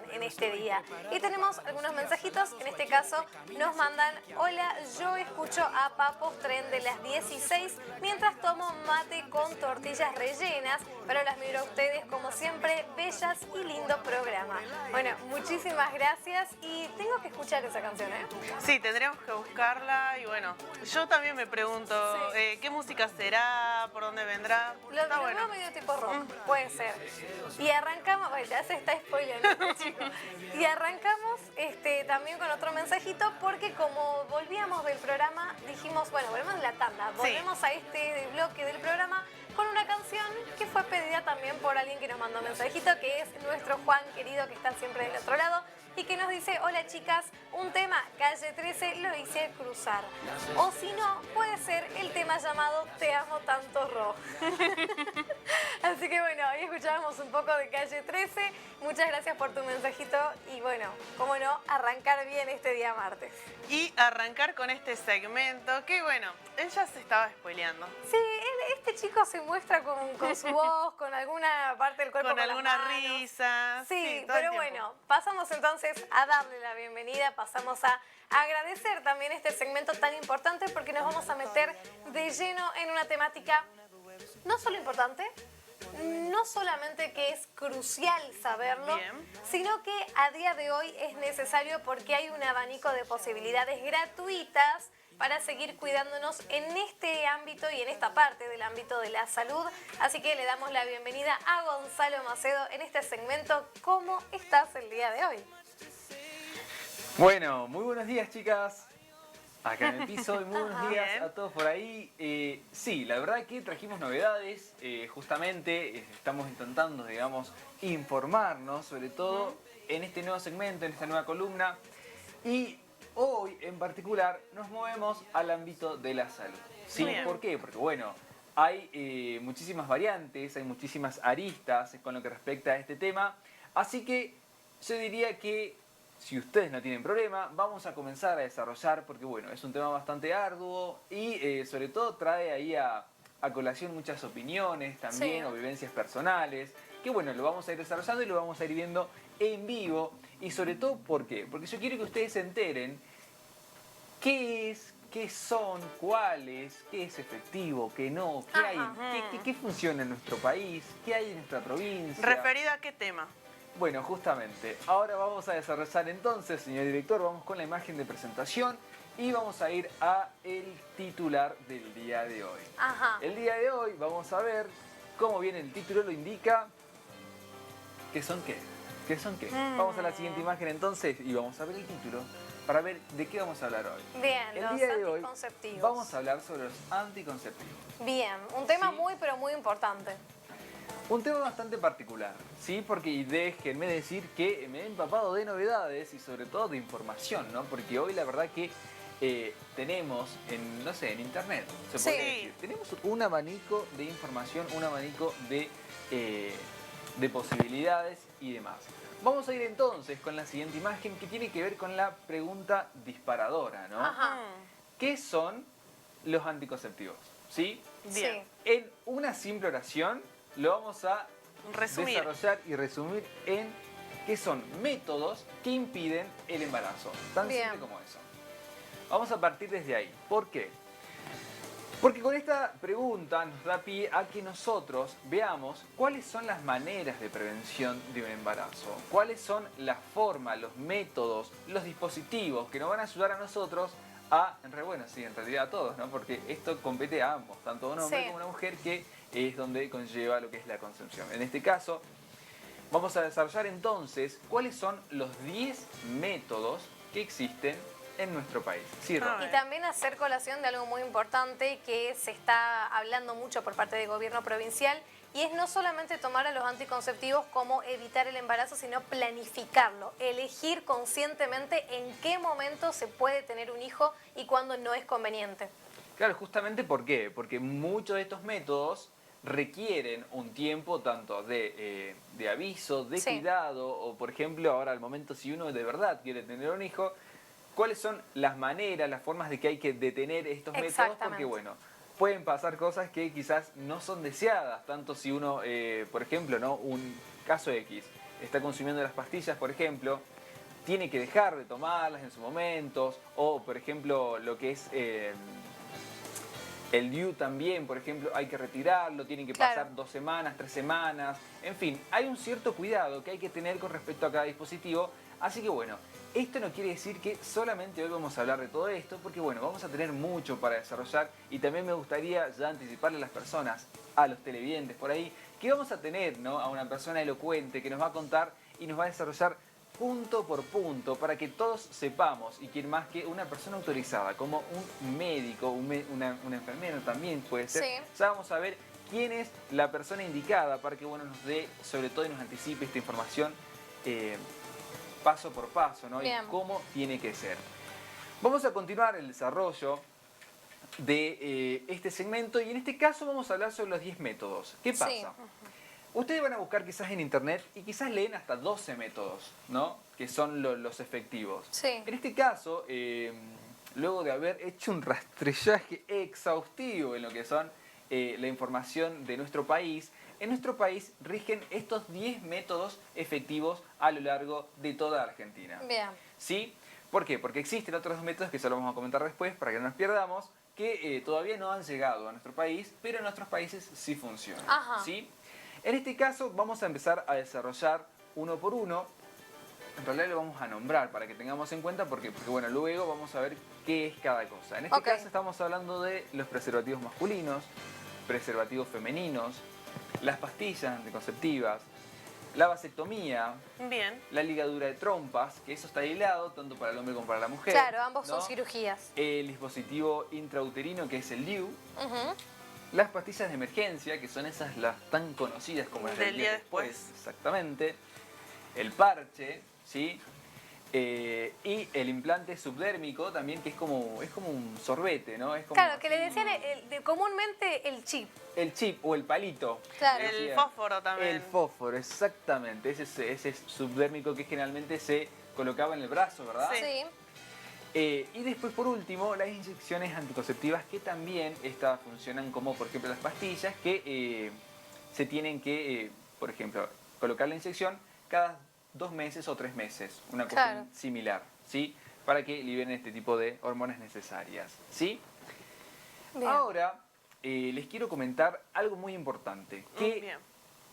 bien en este día. Y tenemos algunos mensajitos, en este caso nos mandan: hola, yo escucho a Papos Tren de las 16 mientras tomo mate con tortillas rellenas, pero las miro a ustedes como siempre, bellas y lindo programa. Bueno, muchísimas gracias y tengo que escuchar esa canción, ¿eh? Sí, tendríamos que buscarla y bueno, yo también me pregunto, Sí. ¿qué música será? ¿Por dónde vendrá? Lo veo medio tipo rock, puede ser. Y arrancamos, bueno, ya se está spoileando, chicos. Y arrancamos también con otro mensajito porque como volvíamos del programa, dijimos, bueno, volvemos de la tanda, volvemos a este bloque del programa con una canción que fue pedida también por alguien que nos mandó un mensajito, que es nuestro Juan querido, que está siempre del otro lado, y que nos dice: hola chicas, un tema Calle 13 lo hice cruzar. O si no, puede ser el tema llamado Te amo tanto, Ro. Así que bueno, ahí escuchábamos un poco de Calle 13. Muchas gracias por tu mensajito y bueno, cómo no, arrancar bien este día martes. Y arrancar con este segmento, que bueno, él ya se estaba spoileando. Sí, este chico se muestra con su voz, con alguna parte del cuerpo, con alguna las manos. risa. Sí, todo el pero tiempo. bueno, pasamos entonces a darle la bienvenida, pasamos a agradecer también este segmento tan importante porque nos vamos a meter de lleno en una temática no solo importante, no solamente que es crucial saberlo, sino que a día de hoy es necesario porque hay un abanico de posibilidades gratuitas para seguir cuidándonos en este ámbito y en esta parte del ámbito de la salud. Así que le damos la bienvenida a Gonzalo Macedo en este segmento. ¿Cómo estás el día de hoy? Bueno, muy buenos días, chicas. Acá en el piso, y muy buenos días Bien. a todos por ahí. Sí, la verdad que trajimos novedades. Justamente estamos intentando, digamos, informarnos, sobre todo en este nuevo segmento, en esta nueva columna. Y hoy, en particular, nos movemos al ámbito de la salud. ¿Sí? Bien. ¿Por qué? Porque, bueno, hay muchísimas variantes, hay muchísimas aristas con lo que respecta a este tema. Así que yo diría que, si ustedes no tienen problema, vamos a comenzar a desarrollar, porque bueno, es un tema bastante arduo y sobre todo trae ahí a colación muchas opiniones también, o vivencias personales, que bueno, lo vamos a ir desarrollando y lo vamos a ir viendo en vivo. Y sobre todo, ¿por qué? Porque yo quiero que ustedes se enteren qué es, qué son, cuáles, qué es efectivo, qué no, qué hay, qué funciona en nuestro país, qué hay en nuestra provincia. ¿Referido a qué tema? Bueno, justamente, ahora vamos a desarrollar entonces, señor director, vamos con la imagen de presentación y vamos a ir a el titular del día de hoy. El día de hoy vamos a ver, como bien el título lo indica, ¿qué son qué? ¿Qué son qué? Vamos a la siguiente imagen entonces y vamos a ver el título para ver de qué vamos a hablar hoy. Bien, el los día de hoy anticonceptivos. vamos a hablar sobre los anticonceptivos. Bien, un tema muy pero muy importante. Un tema bastante particular, ¿sí? Porque déjenme decir que me he empapado de novedades y sobre todo de información, ¿no? Porque hoy la verdad que tenemos, no sé, en internet, se puede decir, tenemos un abanico de información, un abanico de posibilidades y demás. Vamos a ir entonces con la siguiente imagen que tiene que ver con la pregunta disparadora, ¿no? ¿Qué son los anticonceptivos? ¿Sí? Bien. En una simple oración lo vamos a desarrollar y resumir en qué son métodos que impiden el embarazo. Tan simple como eso. Vamos a partir desde ahí. ¿Por qué? Porque con esta pregunta nos da pie a que nosotros veamos cuáles son las maneras de prevención de un embarazo, cuáles son las formas, los métodos, los dispositivos que nos van a ayudar a nosotros en realidad a todos, ¿no? Porque esto compete a ambos, tanto a un hombre como a una mujer, que es donde conlleva lo que es la concepción. En este caso, vamos a desarrollar entonces cuáles son los 10 métodos que existen en nuestro país. Sí, y también hacer colación de algo muy importante que se está hablando mucho por parte del gobierno provincial, y es no solamente tomar a los anticonceptivos como evitar el embarazo, sino planificarlo, elegir conscientemente en qué momento se puede tener un hijo y cuándo no es conveniente. Claro, justamente ¿por qué? Porque muchos de estos métodos requieren un tiempo tanto de aviso, de cuidado, o por ejemplo ahora al momento si uno de verdad quiere tener un hijo, cuáles son las maneras, las formas de que hay que detener estos métodos, porque bueno, pueden pasar cosas que quizás no son deseadas, tanto si uno, por ejemplo, ¿no? Un caso X, está consumiendo las pastillas, por ejemplo, tiene que dejar de tomarlas en sus momentos, o por ejemplo lo que es el DIU también, por ejemplo, hay que retirarlo, tienen que pasar 2 semanas, 3 semanas, en fin, hay un cierto cuidado que hay que tener con respecto a cada dispositivo, así que bueno, esto no quiere decir que solamente hoy vamos a hablar de todo esto, porque bueno, vamos a tener mucho para desarrollar y también me gustaría ya anticiparle a las personas, a los televidentes por ahí, que vamos a tener, ¿no?, a una persona elocuente que nos va a contar y nos va a desarrollar punto por punto para que todos sepamos, y quién más que una persona autorizada, como un médico, un enfermero también puede ser. Sí. Ya vamos a ver quién es la persona indicada para que bueno, nos dé, sobre todo, y nos anticipe esta información paso por paso, ¿no? Bien. Y cómo tiene que ser. Vamos a continuar el desarrollo de este segmento y en este caso vamos a hablar sobre los 10 métodos. ¿Qué pasa? Sí. Ustedes van a buscar quizás en internet y quizás leen hasta 12 métodos, ¿no?, que son los efectivos. Sí. En este caso, luego de haber hecho un rastrillaje exhaustivo en lo que son la información de nuestro país, en nuestro país rigen estos 10 métodos efectivos a lo largo de toda Argentina. Bien. ¿Sí? ¿Por qué? Porque existen otros métodos que ya lo vamos a comentar después para que no nos perdamos, que todavía no han llegado a nuestro país, pero en otros países sí funcionan. Ajá. ¿Sí? En este caso vamos a empezar a desarrollar uno por uno. En realidad lo vamos a nombrar para que tengamos en cuenta porque bueno, luego vamos a ver qué es cada cosa. En este caso estamos hablando de los preservativos masculinos, preservativos femeninos, las pastillas anticonceptivas, la vasectomía, bien, la ligadura de trompas, que eso está aislado tanto para el hombre como para la mujer. Claro, ambos ¿no? son cirugías. El dispositivo intrauterino, que es el DIU. Ujú. Las pastillas de emergencia, que son esas las tan conocidas como las del día después. Exactamente. El parche, ¿sí? Y el implante subdérmico también, que es como un sorbete, ¿no? Es como Claro, que le decían comúnmente el chip. el chip o el palito. Claro. le el decían. fósforo también. El fósforo, exactamente. Ese subdérmico que generalmente se colocaba en el brazo, ¿verdad? Sí. Y después, por último, las inyecciones anticonceptivas que también funcionan como, por ejemplo, las pastillas que se tienen que, por ejemplo, colocar la inyección cada 2 meses o 3 meses, una cuestión similar, ¿sí? Para que liberen este tipo de hormonas necesarias, ¿sí? Bien. Ahora, les quiero comentar algo muy importante, que Bien.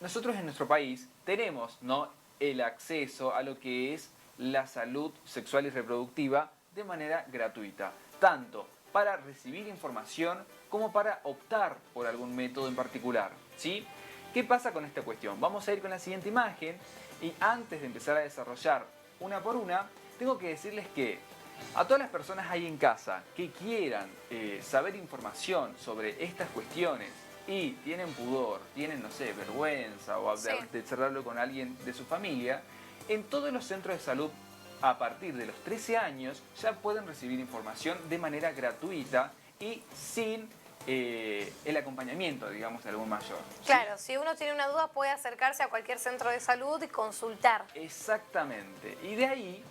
nosotros en nuestro país tenemos, ¿no?, el acceso a lo que es la salud sexual y reproductiva de manera gratuita, tanto para recibir información como para optar por algún método en particular, ¿sí? ¿Qué pasa con esta cuestión? Vamos a ir con la siguiente imagen y antes de empezar a desarrollar una por una, tengo que decirles que a todas las personas ahí en casa que quieran saber información sobre estas cuestiones y tienen pudor, tienen, no sé, vergüenza o de charlarlo con alguien de su familia, en todos los centros de salud a partir de los 13 años ya pueden recibir información de manera gratuita y sin el acompañamiento, digamos, de algún mayor. ¿Sí? Claro, si uno tiene una duda puede acercarse a cualquier centro de salud y consultar. Exactamente. Y de ahí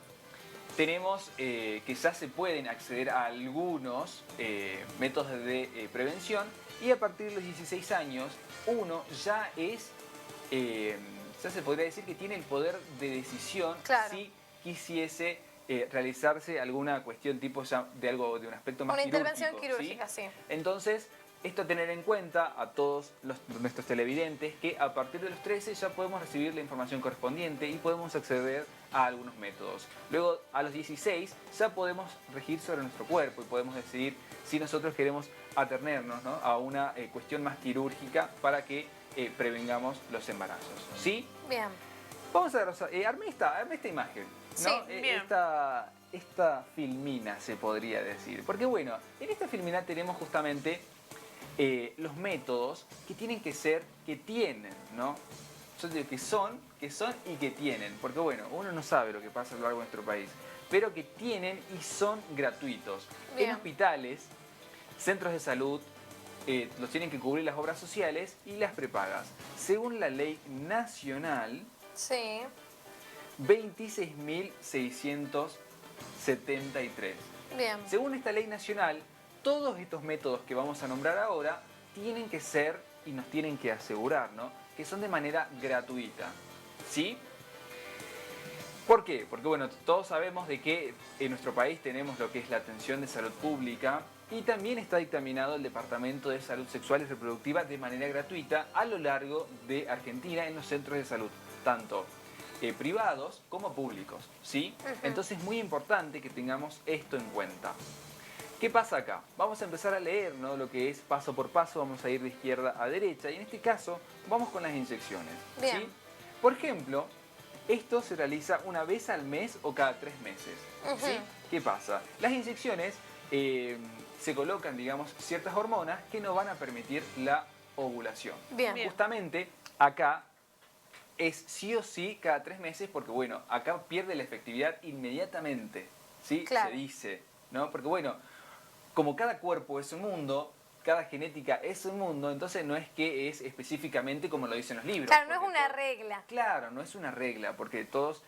tenemos que ya se pueden acceder a algunos métodos de prevención y a partir de los 16 años uno ya ya se podría decir que tiene el poder de decisión si quisiese realizarse alguna cuestión tipo ya de un aspecto más quirúrgico. Una intervención quirúrgica, ¿sí? Entonces, esto a tener en cuenta a todos nuestros televidentes que a partir de los 13 ya podemos recibir la información correspondiente y podemos acceder a algunos métodos. Luego, a los 16 ya podemos regir sobre nuestro cuerpo y podemos decidir si nosotros queremos atenernos, ¿no?, a una cuestión más quirúrgica para que prevengamos los embarazos. ¿Sí? Bien. Vamos a ver, armé esta imagen, ¿no? Sí, bien. Esta filmina, se podría decir. Porque bueno, en esta filmina tenemos justamente los métodos que tienen, ¿no? Yo digo que son y que tienen. Porque bueno, uno no sabe lo que pasa a lo largo de nuestro país. Pero que tienen y son gratuitos. Bien. En hospitales, centros de salud, los tienen que cubrir las obras sociales y las prepagas. Según la ley nacional, Sí. 26.673. Bien. Según esta ley nacional, todos estos métodos que vamos a nombrar ahora tienen que ser y nos tienen que asegurar, ¿no?, que son de manera gratuita. ¿Sí? ¿Por qué? Porque bueno, todos sabemos de que en nuestro país tenemos lo que es la atención de salud pública y también está dictaminado el Departamento de Salud Sexual y Reproductiva de manera gratuita a lo largo de Argentina en los centros de salud, tanto privados como públicos, ¿sí? Entonces es muy importante que tengamos esto en cuenta. ¿Qué pasa acá? Vamos a empezar a leer, ¿no?, lo que es paso por paso, vamos a ir de izquierda a derecha y en este caso vamos con las inyecciones. Bien. ¿Sí? Por ejemplo, esto se realiza una vez al mes o cada 3 meses. ¿Sí? ¿Qué pasa? Las inyecciones se colocan, digamos, ciertas hormonas que no van a permitir la ovulación. Bien. Justamente acá es sí o sí cada 3 meses porque, bueno, acá pierde la efectividad inmediatamente, ¿sí? Claro. Se dice, ¿no? Porque, bueno, como cada cuerpo es un mundo, cada genética es un mundo, entonces no es que es específicamente como lo dicen los libros. Claro, no es una regla. Claro, no es una regla, porque todos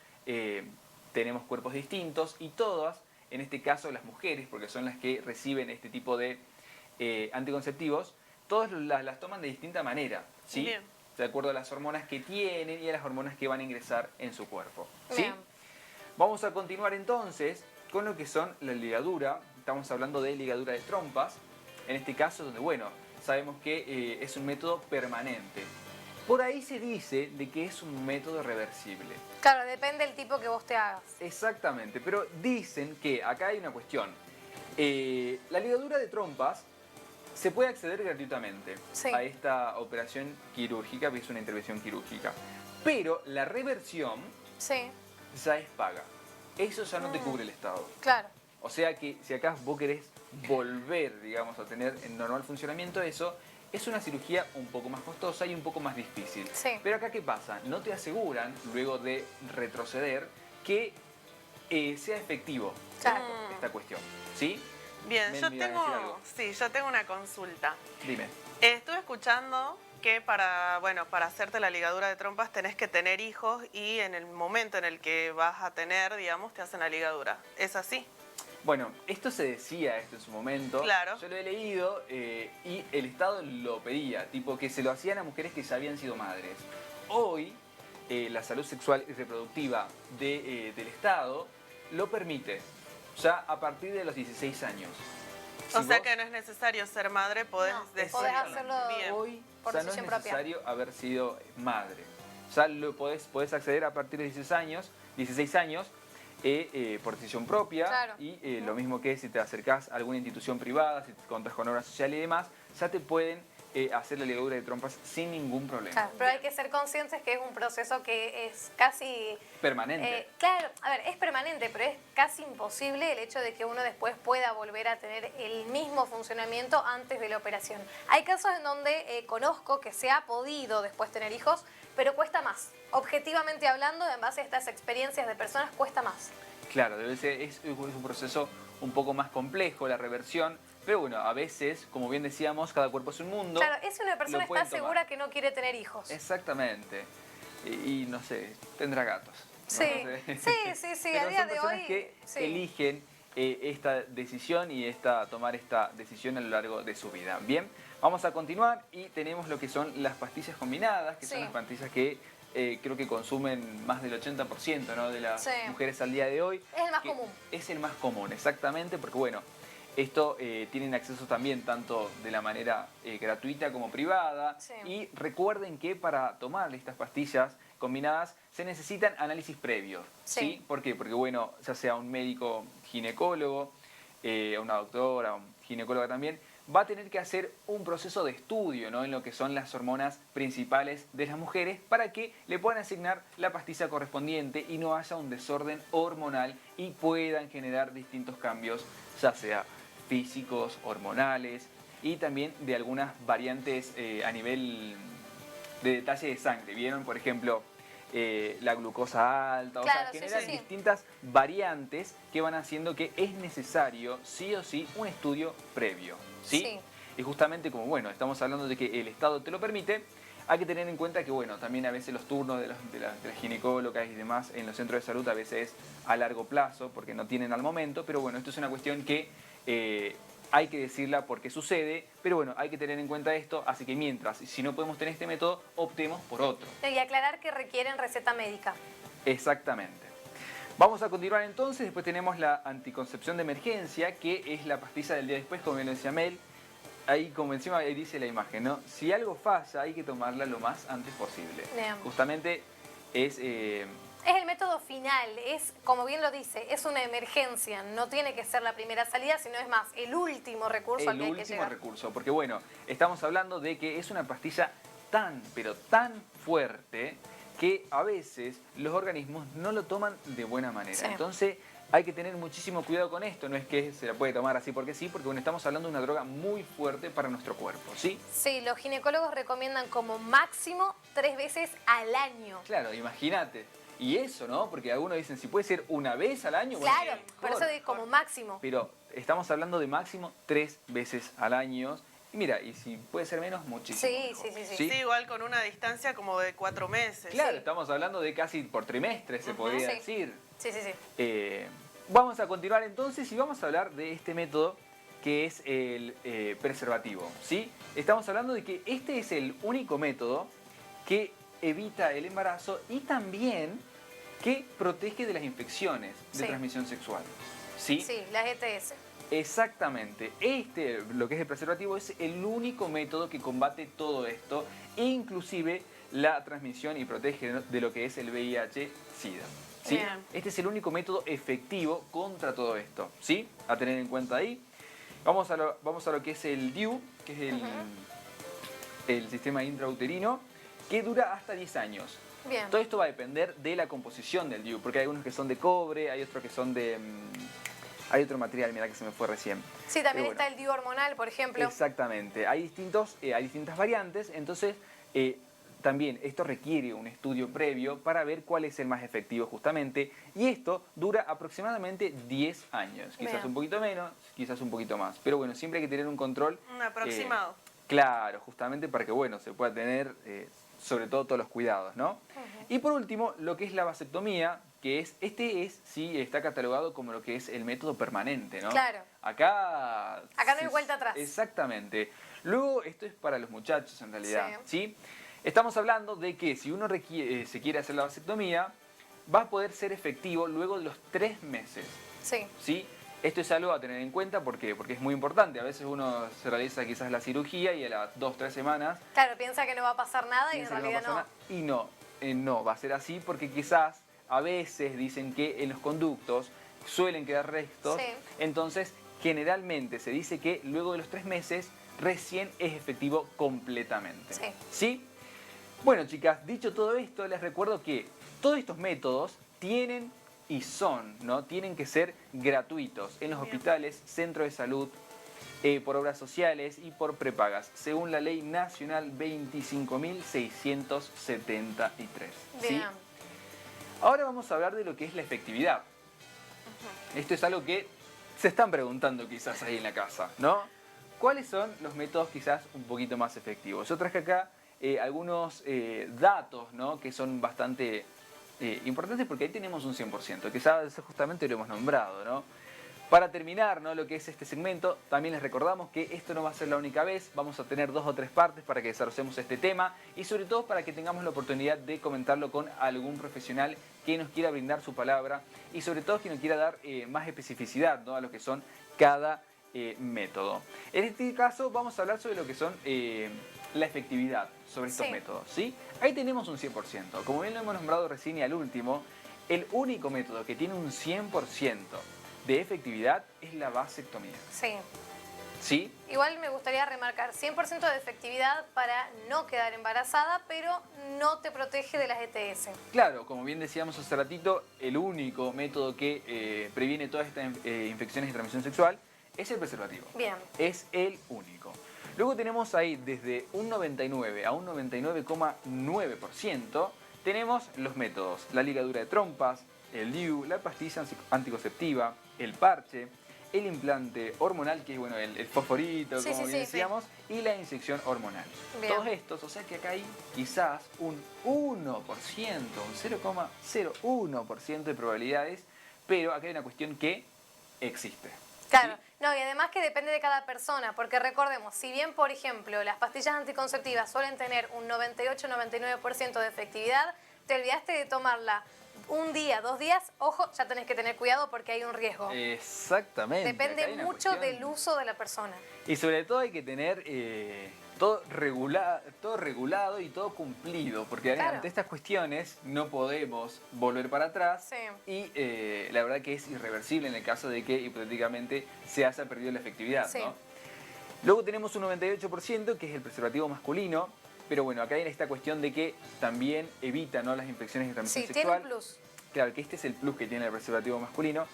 tenemos cuerpos distintos y todas, en este caso las mujeres, porque son las que reciben este tipo de anticonceptivos, todas las toman de distinta manera, ¿sí? Bien. De acuerdo a las hormonas que tienen y a las hormonas que van a ingresar en su cuerpo, ¿sí? Bien. Vamos a continuar entonces con lo que son la ligadura. Estamos hablando de ligadura de trompas, en este caso donde, bueno, sabemos que es un método permanente. Por ahí se dice de que es un método reversible. Claro, depende del tipo que vos te hagas. Exactamente, pero dicen que acá hay una cuestión. La ligadura de trompas se puede acceder gratuitamente a esta operación quirúrgica, que es una intervención quirúrgica. Pero la reversión ya es paga. Eso ya no te cubre el Estado. Claro. O sea que si acá vos querés volver, digamos, a tener en normal funcionamiento eso, es una cirugía un poco más costosa y un poco más difícil. Sí. Pero acá, ¿qué pasa? No te aseguran, luego de retroceder, que sea efectivo esta cuestión. ¿Sí? Bien, yo ¿me ibas a decir algo? yo tengo una consulta. Dime. Estuve escuchando que para hacerte la ligadura de trompas tenés que tener hijos y en el momento en el que vas a tener, digamos, te hacen la ligadura. ¿Es así? Bueno, esto se decía en su momento. Claro. Yo lo he leído y el Estado lo pedía, tipo que se lo hacían a mujeres que ya habían sido madres. Hoy, la salud sexual y reproductiva del Estado lo permite, ya a partir de los 16 años. O sea que no es necesario ser madre, podés hacerlo hoy por ya no es decisión propia. necesario haber sido madre. Ya lo podés acceder a partir de 16 años por decisión propia. Claro. Y lo mismo que si te acercás a alguna institución privada, si te contás con obra social y demás, ya te pueden hacer la ligadura de trompas sin ningún problema. Claro, pero hay que ser conscientes que es un proceso que es casi... Permanente. Claro, a ver, es permanente, pero es casi imposible el hecho de que uno después pueda volver a tener el mismo funcionamiento antes de la operación. Hay casos en donde conozco que se ha podido después tener hijos, pero cuesta más. Objetivamente hablando, en base a estas experiencias de personas, cuesta más. Claro, es un proceso un poco más complejo, la reversión. Pero bueno, a veces, como bien decíamos, cada cuerpo es un mundo. Claro, es si una persona está segura que no quiere tener hijos. Exactamente. Y no sé, tendrá gatos. Sí, no sé. sí, Pero a día son de personas hoy... que eligen esta decisión y tomar esta decisión a lo largo de su vida. Bien, vamos a continuar y tenemos lo que son las pastillas combinadas, que son las pastillas que creo que consumen más del 80%, ¿no?, de las mujeres al día de hoy. Es el más común. Es el más común, exactamente, porque bueno, esto tienen acceso también tanto de la manera gratuita como privada. Y recuerden que para tomar estas pastillas combinadas se necesitan análisis previos. ¿Sí? ¿Por qué? Porque bueno, ya sea un médico ginecólogo, una doctora, un ginecóloga también, va a tener que hacer un proceso de estudio, ¿no?, en lo que son las hormonas principales de las mujeres para que le puedan asignar la pastilla correspondiente y no haya un desorden hormonal y puedan generar distintos cambios, ya sea físicos, hormonales y también de algunas variantes a nivel de detalle de sangre. ¿Vieron? Por ejemplo, la glucosa alta, o sea, generan distintas variantes que van haciendo que es necesario, sí o sí, un estudio previo. ¿Sí? Y justamente como, bueno, estamos hablando de que el Estado te lo permite, hay que tener en cuenta que, bueno, también a veces los turnos de las ginecólogas y demás en los centros de salud a veces es a largo plazo porque no tienen al momento, pero bueno, esto es una cuestión que hay que decirla porque sucede, pero bueno, hay que tener en cuenta esto, así que mientras, si no podemos tener este método, optemos por otro. Y aclarar que requieren receta médica. Exactamente. Vamos a continuar entonces, después tenemos la anticoncepción de emergencia, que es la pastilla del día después, como bien lo decía Mel. Ahí, como encima ahí dice la imagen, ¿no? Si algo falla, hay que tomarla lo más antes posible. Bien. Justamente es... Es el método final, es, como bien lo dice, es una emergencia, no tiene que ser la primera salida, sino es más, el último recurso al que hay que llegar. El último recurso, porque bueno, estamos hablando de que es una pastilla tan, pero tan fuerte que a veces los organismos no lo toman de buena manera. Sí. Entonces hay que tener muchísimo cuidado con esto, no es que se la puede tomar así porque sí, porque bueno, estamos hablando de una droga muy fuerte para nuestro cuerpo, ¿sí? Sí, los ginecólogos recomiendan como máximo 3 veces al año. Claro, imagínate. Y eso, ¿no? Porque algunos dicen, si puede ser una vez al año... Claro, bueno, por eso digo como máximo. Pero estamos hablando de máximo 3 veces al año. Y mira, y si puede ser menos, muchísimo mejor. Sí, igual con una distancia como de 4 meses. Claro, sí. Estamos hablando de casi por trimestre, se podría decir. Sí. Vamos a continuar entonces y vamos a hablar de este método que es el preservativo, ¿sí? Estamos hablando de que este es el único método que evita el embarazo y también que protege de las infecciones de transmisión sexual. ¿Sí? Sí, las ETS. Exactamente. Lo que es el preservativo, es el único método que combate todo esto, inclusive la transmisión y protege de lo que es el VIH-Sida. ¿Sí? Este es el único método efectivo contra todo esto, ¿sí? A tener en cuenta ahí. Vamos a lo que es el DIU, que es el sistema intrauterino, que dura hasta 10 años. Bien. Todo esto va a depender de la composición del DIU, porque hay algunos que son de cobre, hay otros que son de... hay otro material, mira que se me fue recién. Sí, también está el DIU hormonal, por ejemplo. Exactamente. Hay distintas variantes, entonces también esto requiere un estudio previo para ver cuál es el más efectivo justamente. Y esto dura aproximadamente 10 años. Quizás un poquito menos, quizás un poquito más. Pero bueno, siempre hay que tener un control. Un aproximado. Claro, justamente para que bueno, se pueda tener sobre todo todos los cuidados, ¿no? Y por último, lo que es la vasectomía, que sí está catalogado como lo que es el método permanente, ¿no? Claro. Acá no hay vuelta atrás. Exactamente. Luego, esto es para los muchachos en realidad, ¿sí? Estamos hablando de que si uno se quiere hacer la vasectomía, va a poder ser efectivo luego de los 3 meses. ¿Sí? Esto es algo a tener en cuenta porque es muy importante. A veces uno se realiza quizás la cirugía y a las 2-3 semanas... Claro, piensa que no va a pasar nada y en realidad no. Y no va a ser así porque quizás a veces dicen que en los conductos suelen quedar restos. Entonces, generalmente se dice que luego de los 3 meses recién es efectivo completamente. ¿Sí? Bueno, chicas, dicho todo esto, les recuerdo que todos estos métodos tienen que ser gratuitos en los hospitales, centros de salud, por obras sociales y por prepagas, según la Ley Nacional 25.673. ¿Sí? Ahora vamos a hablar de lo que es la efectividad. Esto es algo que se están preguntando quizás ahí en la casa, ¿no? ¿Cuáles son los métodos quizás un poquito más efectivos? Yo traje acá algunos datos, ¿no? Que son bastante importantes porque ahí tenemos un 100%, quizás justamente lo hemos nombrado, ¿no? Para terminar, ¿no?, lo que es este segmento, también les recordamos que esto no va a ser la única vez, vamos a tener 2 o 3 partes para que desarrollemos este tema y sobre todo para que tengamos la oportunidad de comentarlo con algún profesional que nos quiera brindar su palabra y sobre todo que nos quiera dar más especificidad, ¿no?, a lo que son cada método. En este caso vamos a hablar sobre lo que son la efectividad sobre estos métodos, ¿sí? Ahí tenemos un 100%. Como bien lo hemos nombrado recién y al último, el único método que tiene un 100% de efectividad es la vasectomía. ¿Sí? Igual me gustaría remarcar, 100% de efectividad para no quedar embarazada, pero no te protege de las ETS. Claro, como bien decíamos hace ratito, el único método que previene todas estas infecciones de transmisión sexual es el preservativo. Bien. Es el único. Luego tenemos ahí desde un 99 a un 99,9% tenemos los métodos, la ligadura de trompas, el DIU, la pastilla anticonceptiva, el parche, el implante hormonal, que es bueno, el fosforito, como bien decíamos, y la inyección hormonal. Todos estos, o sea que acá hay quizás un 1%, un 0,01% de probabilidades, pero acá hay una cuestión que existe. Claro, no, y además que depende de cada persona, porque recordemos, si bien, por ejemplo, las pastillas anticonceptivas suelen tener un 98-99% de efectividad, te olvidaste de tomarla un día, 2 días, ojo, ya tenés que tener cuidado porque hay un riesgo. Exactamente. Depende mucho del uso de la persona. Y sobre todo hay que tener todo regulado y todo cumplido, porque ante estas cuestiones no podemos volver para atrás y la verdad que es irreversible en el caso de que hipotéticamente se haya perdido la efectividad, ¿no? Luego tenemos un 98% que es el preservativo masculino, pero bueno, acá hay esta cuestión de que también evita, ¿no?, las infecciones de transmisión sexual. Tiene un plus. Claro, que este es el plus que tiene el preservativo masculino.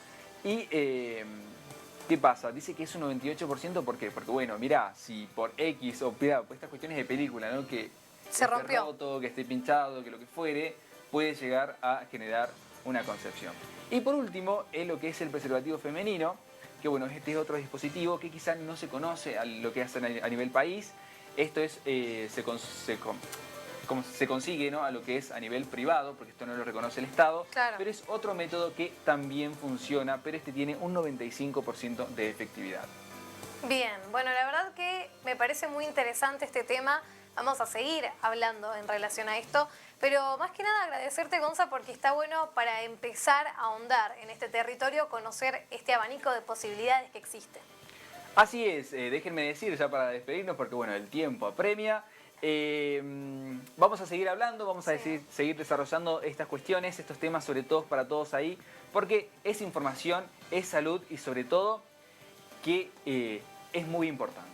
Y, ¿qué pasa? Dice que es un 98%, ¿por qué? Porque, bueno, mirá, si por X o por estas cuestiones de película, ¿no?, que se rompió, roto, que esté pinchado, que lo que fuere, puede llegar a generar una concepción. Y por último, es lo que es el preservativo femenino, que bueno, este es otro dispositivo que quizás no se conoce a lo que hacen a nivel país. Esto es, se consigue, ¿no?, a lo que es a nivel privado, porque esto no lo reconoce el Estado, pero es otro método que también funciona, pero este tiene un 95% de efectividad. Bien, bueno, la verdad que me parece muy interesante este tema. Vamos a seguir hablando en relación a esto, pero más que nada agradecerte, Gonza, porque está bueno para empezar a ahondar en este territorio, conocer este abanico de posibilidades que existe. Así es, déjenme decir ya para despedirnos, porque bueno, el tiempo apremia. Vamos a seguir hablando, vamos a seguir desarrollando estas cuestiones, estos temas, sobre todo para todos ahí, porque es información, es salud y sobre todo que es muy importante.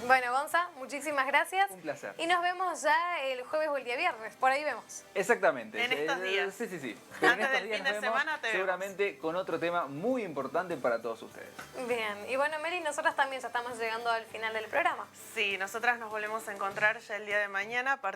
Bueno, Gonza, muchísimas gracias. Un placer. Y nos vemos ya el jueves o el día viernes, por ahí vemos. Exactamente. En estos días. Sí. Pero antes del fin de semana te vemos. Seguramente con otro tema muy importante para todos ustedes. Bien, y bueno, Meli, nosotras también ya estamos llegando al final del programa. Sí, nosotras nos volvemos a encontrar ya el día de mañana a partir